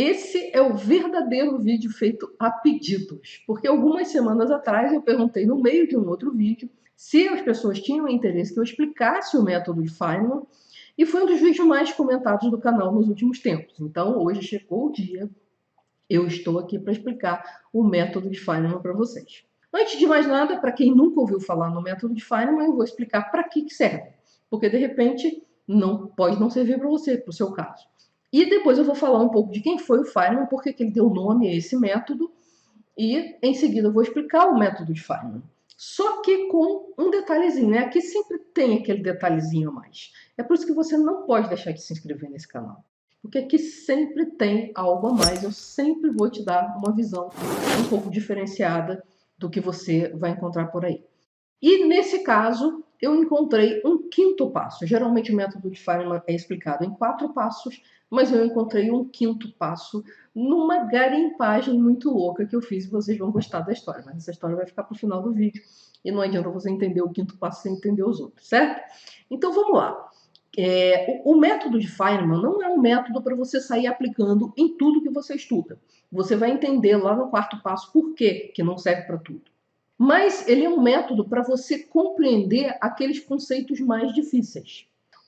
Esse é o verdadeiro vídeo feito a pedidos, porque algumas semanas atrás eu perguntei no meio de um outro vídeo se as pessoas tinham interesse que eu explicasse o método de Feynman, e foi um dos vídeos mais comentados do canal nos últimos tempos. Então hoje chegou o dia, eu estou aqui para explicar o método de Feynman para vocês. Antes de mais nada, para quem nunca ouviu falar no método de Feynman, eu vou explicar para que serve, porque de repente pode não servir para você, para o seu caso. E depois eu vou falar um pouco de quem foi o Feynman, porque que ele deu nome a esse método, e em seguida eu vou explicar o método de Feynman. Só que com um detalhezinho, né? Aqui sempre tem aquele detalhezinho a mais. É por isso que você não pode deixar de se inscrever nesse canal. Porque aqui sempre tem algo a mais, eu sempre vou te dar uma visão um pouco diferenciada do que você vai encontrar por aí. E nesse caso, eu encontrei um quinto passo. Geralmente o método de Feynman é explicado em 4 passos, mas eu encontrei um quinto passo numa garimpagem muito louca que eu fiz e vocês vão gostar da história. Mas essa história vai ficar para o final do vídeo e não adianta você entender o quinto passo sem entender os outros, certo? Então vamos lá. O método de Feynman não é um método para você sair aplicando em tudo que você estuda. Você vai entender lá no quarto passo por que não serve para tudo. Mas ele é um método para você compreender aqueles conceitos mais difíceis.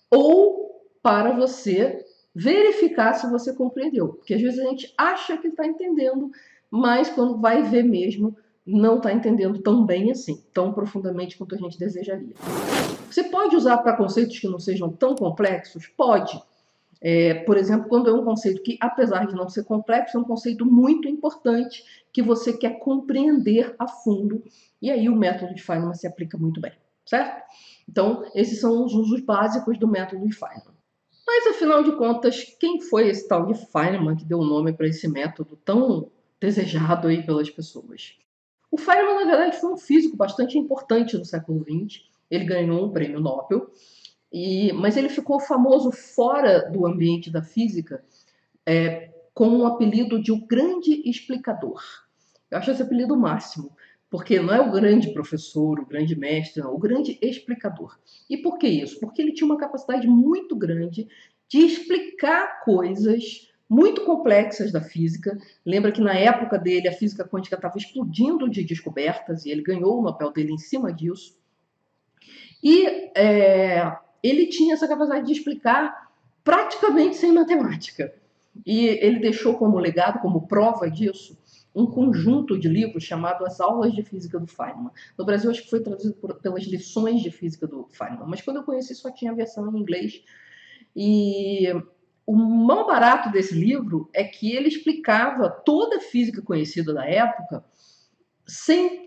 Ou para você verificar se você compreendeu. Porque às vezes a gente acha que está entendendo, mas quando vai ver mesmo, não está entendendo tão bem assim, tão profundamente quanto a gente desejaria. Você pode usar para conceitos que não sejam tão complexos? Pode. Por exemplo, quando é um conceito que, apesar de não ser complexo, é um conceito muito importante que você quer compreender a fundo, e aí o método de Feynman se aplica muito bem, certo? Então, esses são os usos básicos do método de Feynman. Mas, afinal de contas, quem foi esse tal de Feynman que deu o nome para esse método tão desejado aí pelas pessoas? O Feynman, na verdade, foi um físico bastante importante no século XX. Ele ganhou um prêmio Nobel, mas ele ficou famoso fora do ambiente da física com o apelido de o grande explicador. Eu acho esse apelido o máximo, porque não é o grande professor, o grande mestre, não, o grande explicador. E por que isso? Porque ele tinha uma capacidade muito grande de explicar coisas muito complexas da física. Lembra que na época dele a física quântica estava explodindo de descobertas e ele ganhou o Nobel dele em cima disso. E ele tinha essa capacidade de explicar praticamente sem matemática. E ele deixou como legado, como prova disso, um conjunto de livros chamado As Aulas de Física do Feynman. No Brasil, acho que foi traduzido pelas Lições de Física do Feynman, mas quando eu conheci só tinha a versão em inglês. E o mal barato desse livro é que ele explicava toda a física conhecida da época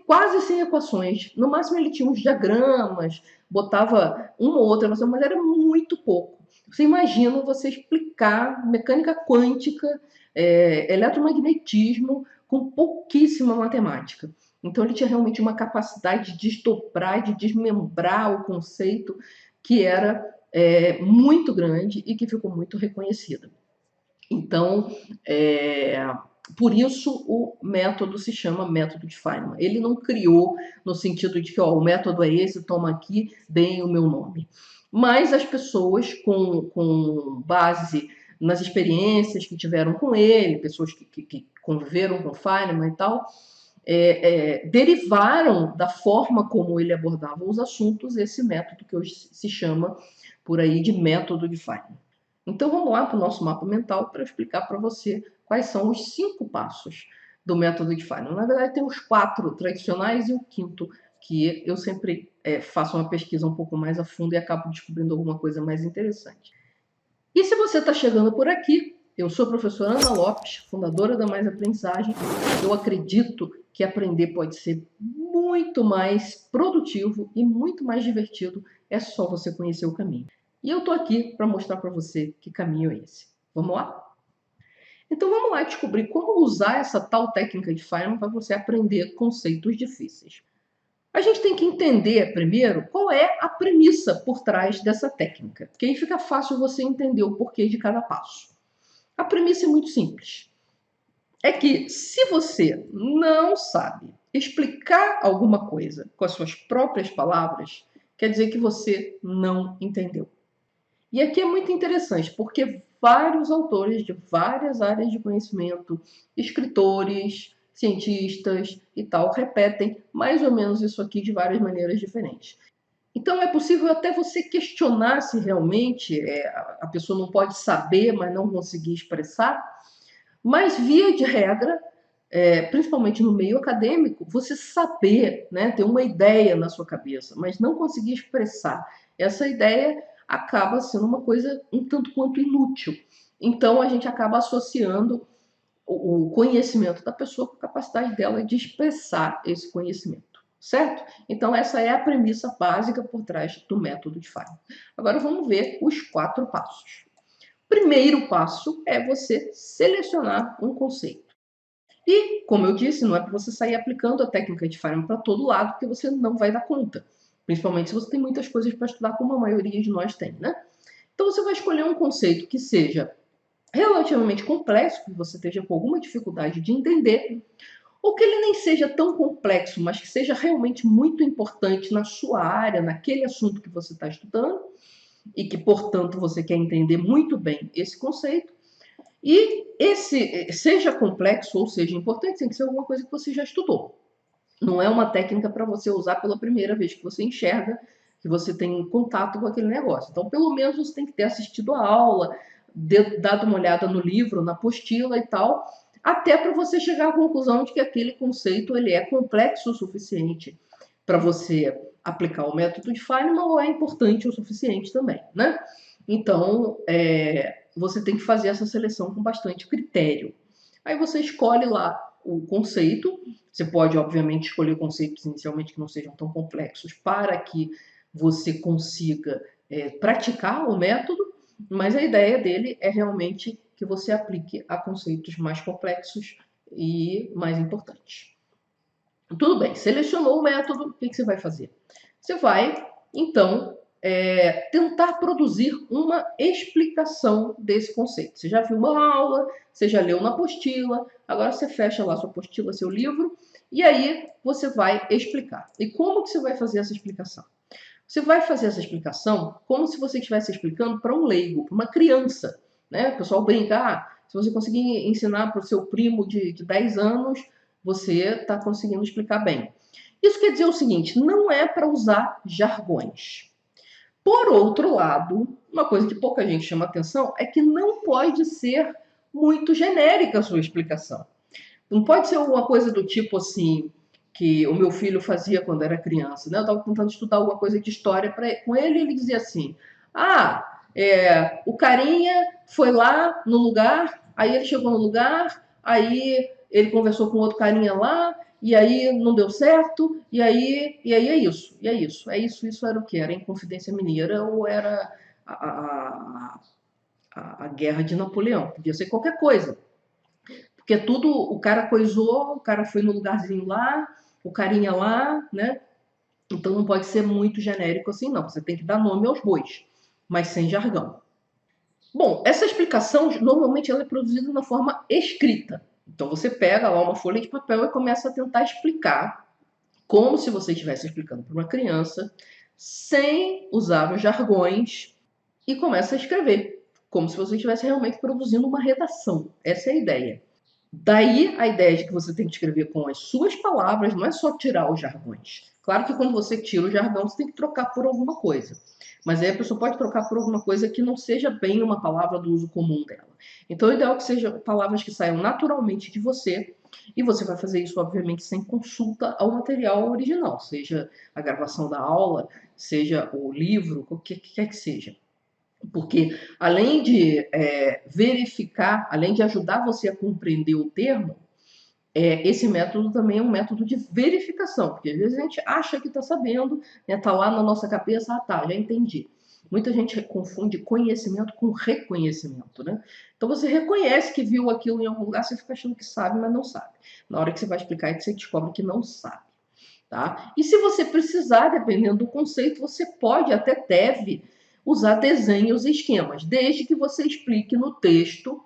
quase sem equações. No máximo ele tinha uns diagramas, botava uma ou outra equação, mas era muito pouco. Você imagina você explicar mecânica quântica, eletromagnetismo, com pouquíssima matemática. Então ele tinha realmente uma capacidade de desdobrar, de desmembrar o conceito que era muito grande e que ficou muito reconhecida. Então, por isso o método se chama método de Feynman. Ele não criou no sentido de que o método é esse, toma aqui, deem o meu nome. Mas as pessoas com base nas experiências que tiveram com ele, pessoas que conviveram com Feynman e tal, derivaram da forma como ele abordava os assuntos esse método que hoje se chama por aí de método de Feynman. Então vamos lá para o nosso mapa mental para explicar para você quais são os 5 passos do método de Feynman. Na verdade tem os 4 tradicionais e o quinto que eu sempre faço uma pesquisa um pouco mais a fundo e acabo descobrindo alguma coisa mais interessante. E se você está chegando por aqui, eu sou a professora Ana Lopes, fundadora da Mais Aprendizagem. Eu acredito que aprender pode ser muito mais produtivo e muito mais divertido. É só você conhecer o caminho. E eu estou aqui para mostrar para você que caminho é esse. Vamos lá? Então vamos lá descobrir como usar essa tal técnica de Feynman para você aprender conceitos difíceis. A gente tem que entender primeiro qual é a premissa por trás dessa técnica, porque aí fica fácil você entender o porquê de cada passo. A premissa é muito simples. É que se você não sabe explicar alguma coisa com as suas próprias palavras, quer dizer que você não entendeu. E aqui é muito interessante, porque vários autores de várias áreas de conhecimento, escritores, cientistas e tal, repetem mais ou menos isso aqui de várias maneiras diferentes. Então é possível até você questionar se realmente a pessoa não pode saber, mas não conseguir expressar, mas via de regra, principalmente no meio acadêmico, você saber, né, ter uma ideia na sua cabeça, mas não conseguir expressar essa ideia acaba sendo uma coisa um tanto quanto inútil. Então a gente acaba associando o conhecimento da pessoa com a capacidade dela de expressar esse conhecimento, certo? Então essa é a premissa básica por trás do método de Feynman. Agora vamos ver os 4 passos. Primeiro passo é você selecionar um conceito. E, como eu disse, não é para você sair aplicando a técnica de Feynman para todo lado, porque você não vai dar conta. Principalmente se você tem muitas coisas para estudar, como a maioria de nós tem, né? Então você vai escolher um conceito que seja relativamente complexo, que você esteja com alguma dificuldade de entender, ou que ele nem seja tão complexo, mas que seja realmente muito importante na sua área, naquele assunto que você está estudando, e que, portanto, você quer entender muito bem esse conceito. E esse, seja complexo ou seja importante, tem que ser alguma coisa que você já estudou. Não é uma técnica para você usar pela primeira vez que você enxerga, que você tem contato com aquele negócio. Então, pelo menos você tem que ter assistido a aula, dado uma olhada no livro, na apostila e tal, até para você chegar à conclusão de que aquele conceito ele é complexo o suficiente para você aplicar o método de Feynman ou é importante o suficiente também, né? Então, você tem que fazer essa seleção com bastante critério. Aí você escolhe lá o conceito. Você pode, obviamente, escolher conceitos inicialmente que não sejam tão complexos para que você consiga praticar o método, mas a ideia dele é realmente que você aplique a conceitos mais complexos e mais importantes. Tudo bem, selecionou o método, o que você vai fazer? Você vai, então, tentar produzir uma explicação desse conceito. Você já viu uma aula, você já leu na apostila, agora você fecha lá sua apostila, seu livro, e aí você vai explicar. E como que você vai fazer essa explicação? Você vai fazer essa explicação como se você estivesse explicando para um leigo, para uma criança. Né? O pessoal brinca, se você conseguir ensinar para o seu primo de 10 anos, você está conseguindo explicar bem. Isso quer dizer o seguinte, não é para usar jargões. Por outro lado, uma coisa que pouca gente chama atenção é que não pode ser muito genérica a sua explicação. Não pode ser uma coisa do tipo assim, que o meu filho fazia quando era criança. Né? Eu estava tentando estudar alguma coisa de história com ele e ele dizia assim, o carinha foi lá no lugar, aí ele chegou no lugar, aí ele conversou com outro carinha lá, e aí não deu certo, e aí é isso, isso era o que? Era Inconfidência Mineira ou era a Guerra de Napoleão? Podia ser qualquer coisa. Porque tudo, o cara coisou, o cara foi no lugarzinho lá, o carinha lá, né? Então não pode ser muito genérico assim, não. Você tem que dar nome aos bois, mas sem jargão. Bom, essa explicação normalmente ela é produzida na forma escrita. Então você pega lá uma folha de papel e começa a tentar explicar, como se você estivesse explicando para uma criança, sem usar os jargões, e começa a escrever, como se você estivesse realmente produzindo uma redação. Essa é a ideia. Daí a ideia de que você tem que escrever com as suas palavras, não é só tirar os jargões. Claro que quando você tira o jargão, você tem que trocar por alguma coisa. Mas aí a pessoa pode trocar por alguma coisa que não seja bem uma palavra do uso comum dela. Então, o ideal é que sejam palavras que saiam naturalmente de você. E você vai fazer isso, obviamente, sem consulta ao material original, seja a gravação da aula, seja o livro, o que quer que seja. Porque além de verificar, além de ajudar você a compreender o termo, esse método também é um método de verificação, porque às vezes a gente acha que está sabendo, está lá na nossa cabeça, já entendi. Muita gente confunde conhecimento com reconhecimento, né? Então você reconhece que viu aquilo em algum lugar, você fica achando que sabe, mas não sabe. Na hora que você vai explicar, é que você descobre que não sabe. Tá? E se você precisar, dependendo do conceito, você pode, até deve, usar desenhos e esquemas, desde que você explique no texto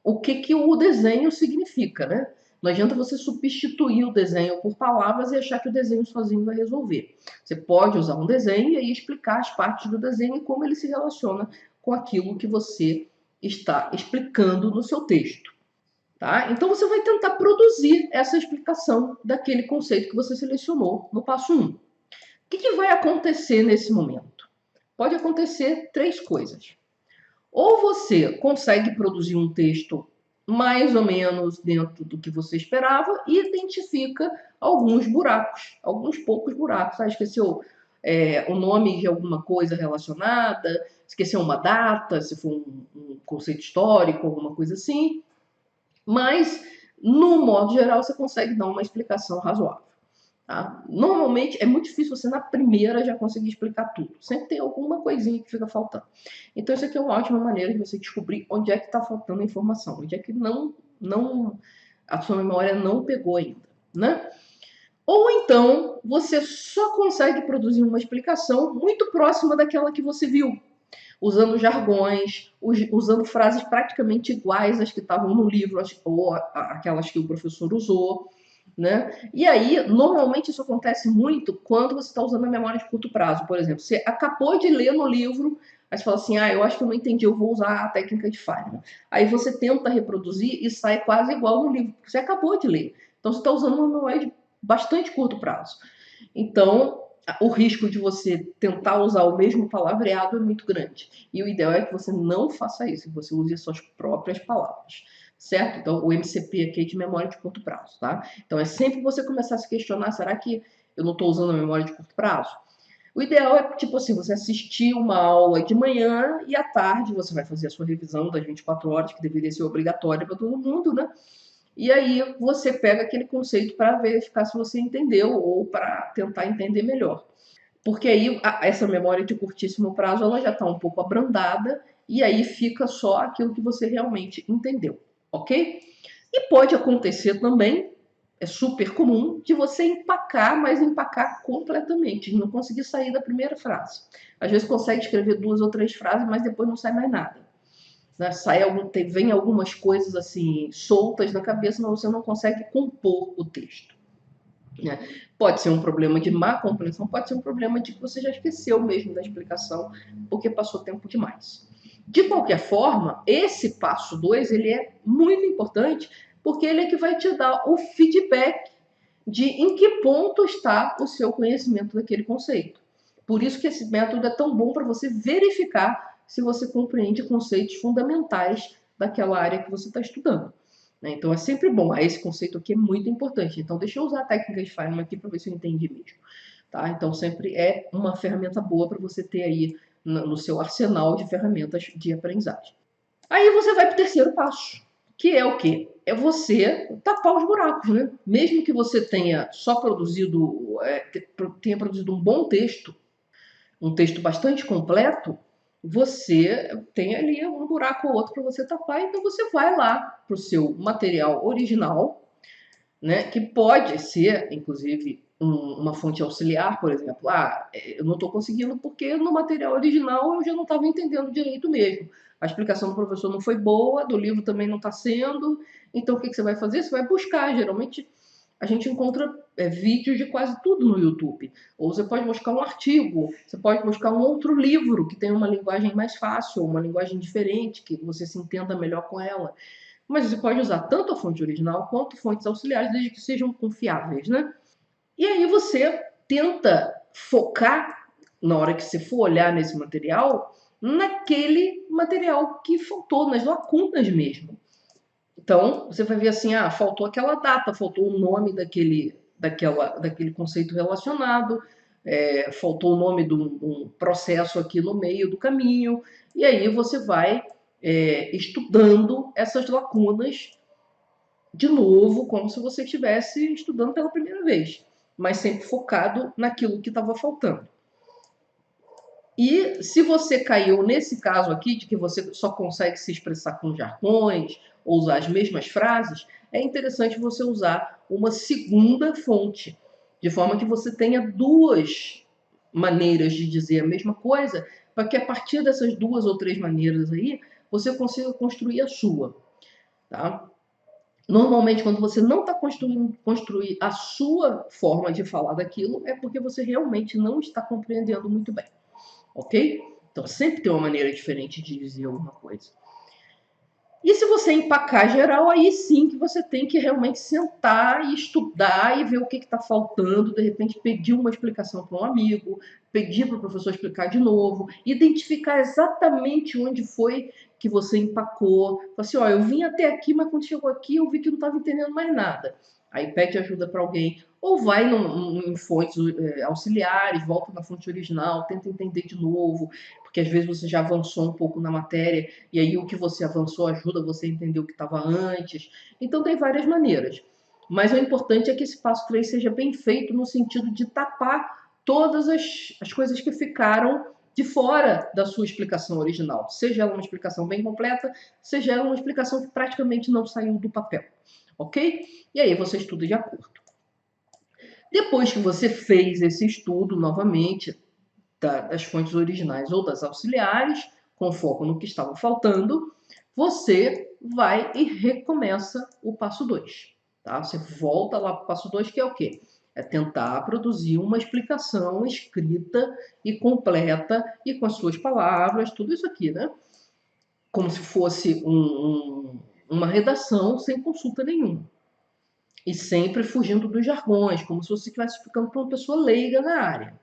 o que o desenho significa, né? Não adianta você substituir o desenho por palavras e achar que o desenho sozinho vai resolver. Você pode usar um desenho e aí explicar as partes do desenho e como ele se relaciona com aquilo que você está explicando no seu texto. Tá? Então, você vai tentar produzir essa explicação daquele conceito que você selecionou no passo 1. O que vai acontecer nesse momento? Pode acontecer 3 coisas. Ou você consegue produzir um texto mais ou menos dentro do que você esperava e identifica alguns buracos, alguns poucos buracos. Esqueceu o nome de alguma coisa relacionada, esqueceu uma data, se for um conceito histórico, alguma coisa assim. Mas, no modo geral, você consegue dar uma explicação razoável. Tá? Normalmente, é muito difícil você, na primeira, já conseguir explicar tudo. Sempre tem alguma coisinha que fica faltando. Então, isso aqui é uma ótima maneira de você descobrir onde é que está faltando a informação, onde é que a sua memória não pegou ainda, né? Ou então, você só consegue produzir uma explicação muito próxima daquela que você viu, usando jargões, usando frases praticamente iguais às que estavam no livro, ou aquelas que o professor usou, né? E aí, normalmente isso acontece muito quando você está usando a memória de curto prazo. Por exemplo, você acabou de ler no livro, aí você fala assim, eu acho que eu não entendi, eu vou usar a técnica de Feynman. Aí você tenta reproduzir e sai quase igual no livro, porque você acabou de ler. Então, você está usando uma memória de bastante curto prazo. Então, o risco de você tentar usar o mesmo palavreado é muito grande. E o ideal é que você não faça isso, que você use as suas próprias palavras, certo? Então, o MCP aqui é de memória de curto prazo, tá? Então, é sempre você começar a se questionar, será que eu não estou usando a memória de curto prazo? O ideal é, tipo assim, você assistir uma aula de manhã e à tarde você vai fazer a sua revisão das 24 horas, que deveria ser obrigatória para todo mundo, né? E aí você pega aquele conceito para verificar se você entendeu ou para tentar entender melhor. Porque aí essa memória de curtíssimo prazo ela já está um pouco abrandada e aí fica só aquilo que você realmente entendeu, ok? E pode acontecer também, é super comum, de você empacar, mas empacar completamente, de não conseguir sair da primeira frase. Às vezes consegue escrever 2 ou 3 frases, mas depois não sai mais nada. Né? Vem algumas coisas assim soltas na cabeça, mas você não consegue compor o texto. Né? Pode ser um problema de má compreensão, pode ser um problema de que você já esqueceu mesmo da explicação, porque passou tempo demais. De qualquer forma, esse passo 2 ele é muito importante, porque ele é que vai te dar o feedback de em que ponto está o seu conhecimento daquele conceito. Por isso que esse método é tão bom para você verificar se você compreende conceitos fundamentais daquela área que você está estudando. Então é sempre bom. Esse conceito aqui é muito importante. Então deixa eu usar a técnica de Feynman aqui para ver se eu entendi mesmo. Tá? Então sempre é uma ferramenta boa para você ter aí no seu arsenal de ferramentas de aprendizagem. Aí você vai para o terceiro passo, que é o quê? É você tapar os buracos, né? Mesmo que você tenha só tenha produzido um bom texto, um texto bastante completo, você tem ali um buraco ou outro para você tapar, então você vai lá para o seu material original, né, que pode ser, inclusive, uma fonte auxiliar, por exemplo. Eu não estou conseguindo porque no material original eu já não estava entendendo direito mesmo. A explicação do professor não foi boa, do livro também não está sendo. Então, o que você vai fazer? Você vai buscar. Geralmente, a gente encontra vídeos de quase tudo no YouTube. Ou você pode buscar um artigo, você pode buscar um outro livro que tem uma linguagem mais fácil, uma linguagem diferente, que você se entenda melhor com ela. Mas você pode usar tanto a fonte original quanto fontes auxiliares, desde que sejam confiáveis, né? E aí você tenta focar, na hora que você for olhar nesse material, naquele material que faltou, nas lacunas mesmo. Então, você vai ver assim, faltou aquela data, faltou o nome daquele conceito relacionado, faltou o nome de um processo aqui no meio do caminho, e aí você vai estudando essas lacunas de novo, como se você estivesse estudando pela primeira vez, mas sempre focado naquilo que estava faltando. E se você caiu nesse caso aqui, de que você só consegue se expressar com jargões, ou usar as mesmas frases, é interessante você usar uma segunda fonte, de forma que você tenha 2 maneiras de dizer a mesma coisa, para que a partir dessas 2 ou 3 maneiras aí, você consiga construir a sua. Tá? Normalmente, quando você não está construir a sua forma de falar daquilo, é porque você realmente não está compreendendo muito bem. Ok? Então, sempre tem uma maneira diferente de dizer alguma coisa. E se você empacar geral, aí sim que você tem que realmente sentar e estudar e ver o que está faltando, de repente pedir uma explicação para um amigo, pedir para o professor explicar de novo, identificar exatamente onde foi que você empacou. Fala assim, ó, eu vim até aqui, mas quando chegou aqui eu vi que não estava entendendo mais nada. Aí pede ajuda para alguém, ou vai em fontes auxiliares, volta na fonte original, tenta entender de novo, porque às vezes você já avançou um pouco na matéria e aí o que você avançou ajuda você a entender o que estava antes. Então tem várias maneiras. Mas o importante é que esse passo 3 seja bem feito no sentido de tapar todas as coisas que ficaram de fora da sua explicação original. Seja ela uma explicação bem completa, seja ela uma explicação que praticamente não saiu do papel. Ok? E aí você estuda de acordo. Depois que você fez esse estudo novamente das fontes originais ou das auxiliares, com foco no que estava faltando, você vai e recomeça o passo 2. Tá? Você volta lá para o passo 2, que é o quê? É tentar produzir uma explicação escrita e completa e com as suas palavras, tudo isso aqui, né? Como se fosse uma redação sem consulta nenhuma. E sempre fugindo dos jargões, como se você estivesse explicando para uma pessoa leiga na área.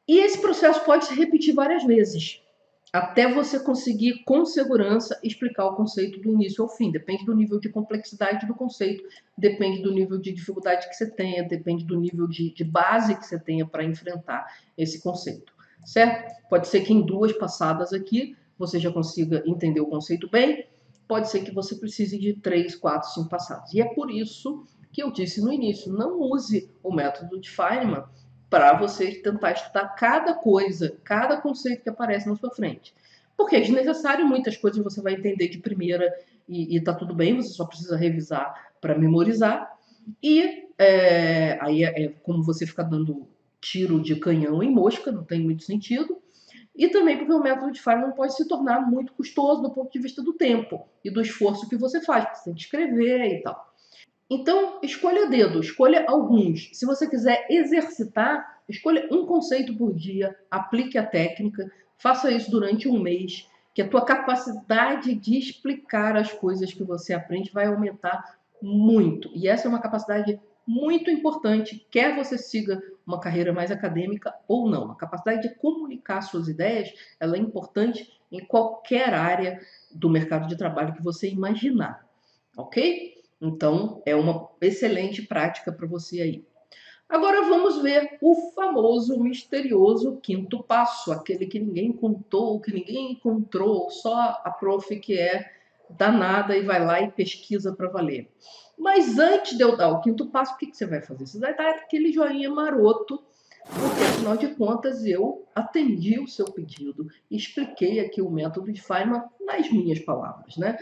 E esse processo pode se repetir várias vezes, até você conseguir com segurança explicar o conceito do início ao fim. Depende do nível de complexidade do conceito, depende do nível de dificuldade que você tenha, depende do nível de base que você tenha para enfrentar esse conceito, certo? Pode ser que em 2 passadas aqui você já consiga entender o conceito bem, pode ser que você precise de 3, 4, 5 passadas. E é por isso que eu disse no início, não use o método de Feynman para você tentar estudar cada coisa, cada conceito que aparece na sua frente. Porque é desnecessário, muitas coisas você vai entender de primeira e tá tudo bem, você só precisa revisar para memorizar. E aí é como você ficar dando tiro de canhão em mosca, não tem muito sentido. E também porque o método de Feynman pode se tornar muito custoso do ponto de vista do tempo e do esforço que você faz, porque você tem que escrever e tal. Então, escolha a dedo, escolha alguns. Se você quiser exercitar, escolha um conceito por dia, aplique a técnica, faça isso durante um mês, que a tua capacidade de explicar as coisas que você aprende vai aumentar muito. E essa é uma capacidade muito importante, quer você siga uma carreira mais acadêmica ou não. A capacidade de comunicar suas ideias, ela é importante em qualquer área do mercado de trabalho que você imaginar, ok? Então, é uma excelente prática para você aí. Agora vamos ver o famoso, misterioso quinto passo, aquele que ninguém contou, que ninguém encontrou, só a prof que é danada e vai lá e pesquisa para valer. Mas antes de eu dar o quinto passo, o que você vai fazer? Você vai dar aquele joinha maroto, porque afinal de contas eu atendi o seu pedido, expliquei aqui o método de Feynman nas minhas palavras, né?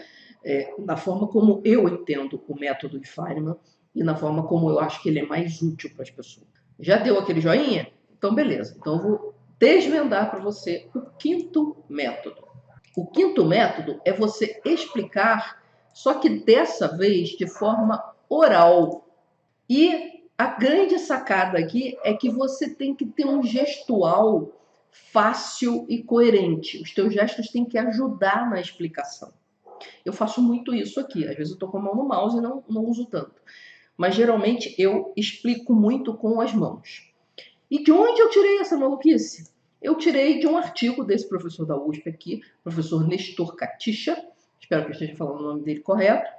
Na forma como eu entendo o método de Feynman e na forma como eu acho que ele é mais útil para as pessoas. Já deu aquele joinha? Então, beleza. Então, eu vou desvendar para você o quinto método. O quinto método é você explicar, só que dessa vez de forma oral. E a grande sacada aqui é que você tem que ter um gestual fácil e coerente. Os teus gestos têm que ajudar na explicação. Eu faço muito isso aqui. Às vezes eu estou com a mão no mouse e não uso tanto. Mas geralmente eu explico muito com as mãos. E de onde eu tirei essa maluquice? Eu tirei de um artigo desse professor da USP aqui, professor Nestor Katisha, espero que eu esteja falando o nome dele correto.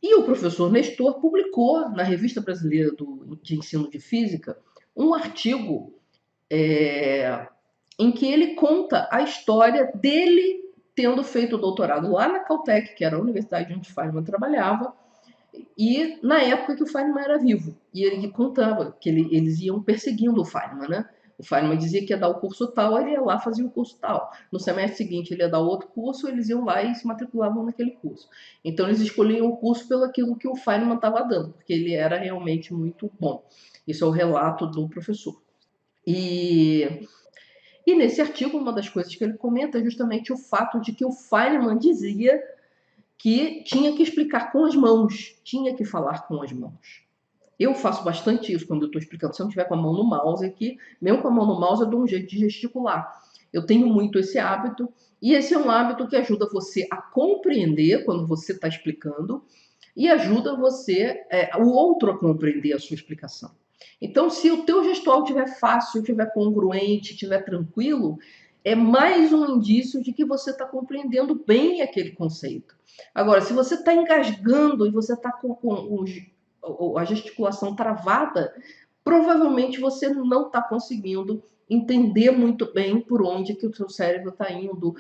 E o professor Nestor publicou na Revista Brasileira de Ensino de Física um artigo em que ele conta a história dele tendo feito o doutorado lá na Caltech, que era a universidade onde Feynman trabalhava, e na época que o Feynman era vivo. E ele contava que eles iam perseguindo o Feynman, né? O Feynman dizia que ia dar o curso tal, ele ia lá fazer o curso tal. No semestre seguinte ele ia dar outro curso, eles iam lá e se matriculavam naquele curso. Então eles escolhiam o curso pelo aquilo que o Feynman estava dando, porque ele era realmente muito bom. Isso é o relato do professor. E nesse artigo, uma das coisas que ele comenta é justamente o fato de que o Feynman dizia que tinha que explicar com as mãos, tinha que falar com as mãos. Eu faço bastante isso quando eu estou explicando. Se eu não tiver com a mão no mouse aqui, mesmo com a mão no mouse, eu dou um jeito de gesticular. Eu tenho muito esse hábito, e esse é um hábito que ajuda você a compreender quando você está explicando e ajuda você, o outro a compreender a sua explicação. Então, se o teu gestual estiver fácil, estiver congruente, estiver tranquilo, é mais um indício de que você está compreendendo bem aquele conceito. Agora, se você está engasgando e você está com a gesticulação travada, provavelmente você não está conseguindo entender muito bem por onde que o seu cérebro está indo,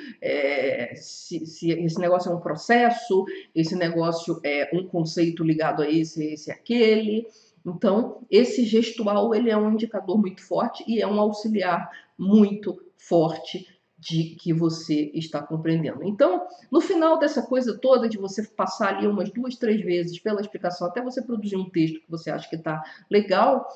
se esse negócio é um processo, esse negócio é um conceito ligado a esse, aquele. Então, esse gestual ele é um indicador muito forte e é um auxiliar muito forte de que você está compreendendo. Então, no final dessa coisa toda, de você passar ali umas 2, 3 vezes pela explicação, até você produzir um texto que você acha que está legal,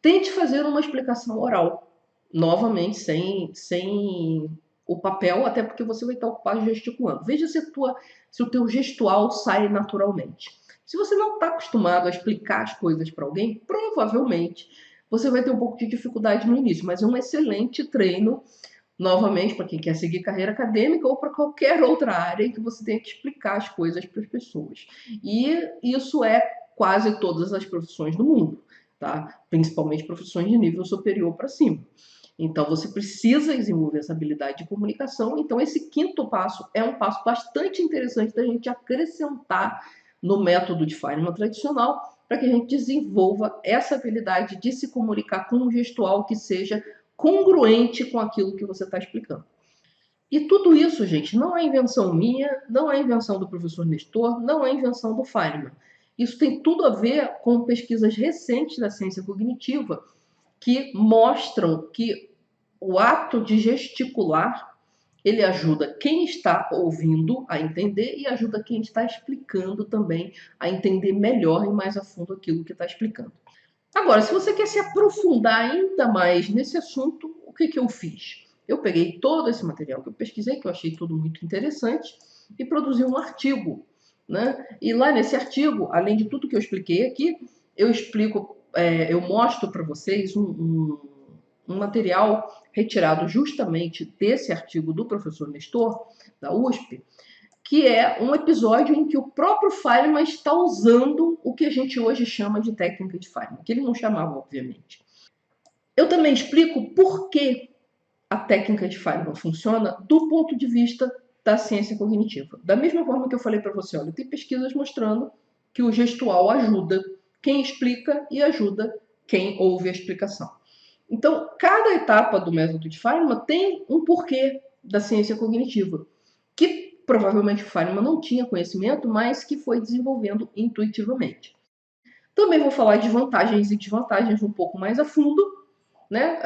tente fazer uma explicação oral, novamente, sem o papel, até porque você vai estar ocupado gesticulando. Veja se o teu gestual sai naturalmente. Se você não está acostumado a explicar as coisas para alguém, provavelmente você vai ter um pouco de dificuldade no início, mas é um excelente treino, novamente, para quem quer seguir carreira acadêmica ou para qualquer outra área em que você tenha que explicar as coisas para as pessoas. E isso é quase todas as profissões do mundo, tá? Principalmente profissões de nível superior para cima. Então, você precisa desenvolver essa habilidade de comunicação. Então, esse quinto passo é um passo bastante interessante da gente acrescentar no método de Feynman tradicional, para que a gente desenvolva essa habilidade de se comunicar com um gestual que seja congruente com aquilo que você está explicando. E tudo isso, gente, não é invenção minha, não é invenção do professor Nestor, não é invenção do Feynman. Isso tem tudo a ver com pesquisas recentes da ciência cognitiva que mostram que o ato de gesticular ele ajuda quem está ouvindo a entender e ajuda quem está explicando também a entender melhor e mais a fundo aquilo que está explicando. Agora, se você quer se aprofundar ainda mais nesse assunto, o que eu fiz? Eu peguei todo esse material que eu pesquisei, que eu achei tudo muito interessante, e produzi um artigo, né? E lá nesse artigo, além de tudo que eu expliquei aqui, eu explico, eu mostro para vocês um material retirado justamente desse artigo do professor Nestor, da USP, que é um episódio em que o próprio Feynman está usando o que a gente hoje chama de técnica de Feynman, que ele não chamava, obviamente. Eu também explico por que a técnica de Feynman funciona do ponto de vista da ciência cognitiva. Da mesma forma que eu falei para você, olha, tem pesquisas mostrando que o gestual ajuda quem explica e ajuda quem ouve a explicação. Então, cada etapa do método de Feynman tem um porquê da ciência cognitiva, que provavelmente o Feynman não tinha conhecimento, mas que foi desenvolvendo intuitivamente. Também vou falar de vantagens e desvantagens um pouco mais a fundo, né?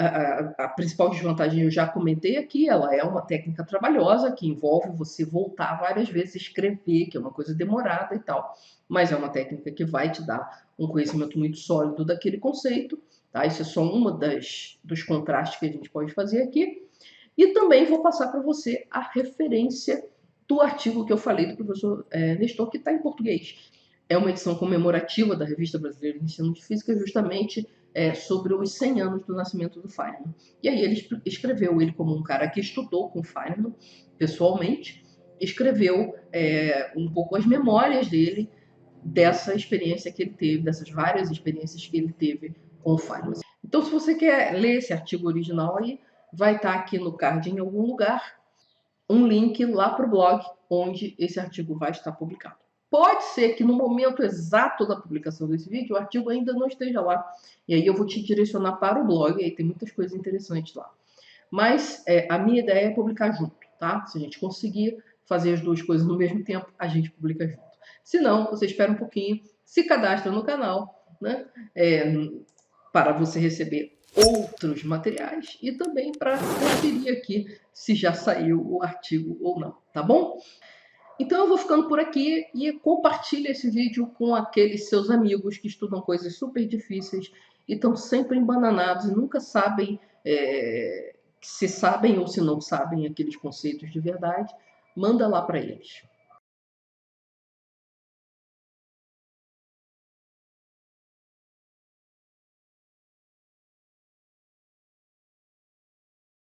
A principal desvantagem eu já comentei aqui, ela é uma técnica trabalhosa que envolve você voltar várias vezes, escrever, que é uma coisa demorada e tal, mas é uma técnica que vai te dar um conhecimento muito sólido daquele conceito, tá? Isso é só uma dos contrastes que a gente pode fazer aqui. E também vou passar para você a referência do artigo que eu falei do professor Nestor, que está em português. É uma edição comemorativa da Revista Brasileira de Ensino de Física, justamente sobre os 100 anos do nascimento do Feynman. E aí ele escreveu, ele como um cara que estudou com Feynman pessoalmente, escreveu um pouco as memórias dele dessa experiência que ele teve, dessas várias experiências que ele teve com o Feynman. Então, se você quer ler esse artigo original aí, vai estar aqui no card em algum lugar um link lá para o blog onde esse artigo vai estar publicado. Pode ser que no momento exato da publicação desse vídeo o artigo ainda não esteja lá. E aí eu vou te direcionar para o blog, aí tem muitas coisas interessantes lá. Mas a minha ideia é publicar junto, tá? Se a gente conseguir fazer as duas coisas no mesmo tempo, a gente publica junto. Se não, você espera um pouquinho, se cadastra no canal, né? Para você receber outros materiais e também para conferir aqui se já saiu o artigo ou não, tá bom? Então eu vou ficando por aqui e compartilhe esse vídeo com aqueles seus amigos que estudam coisas super difíceis e estão sempre embananados e nunca sabem se sabem ou se não sabem aqueles conceitos de verdade. Manda lá para eles.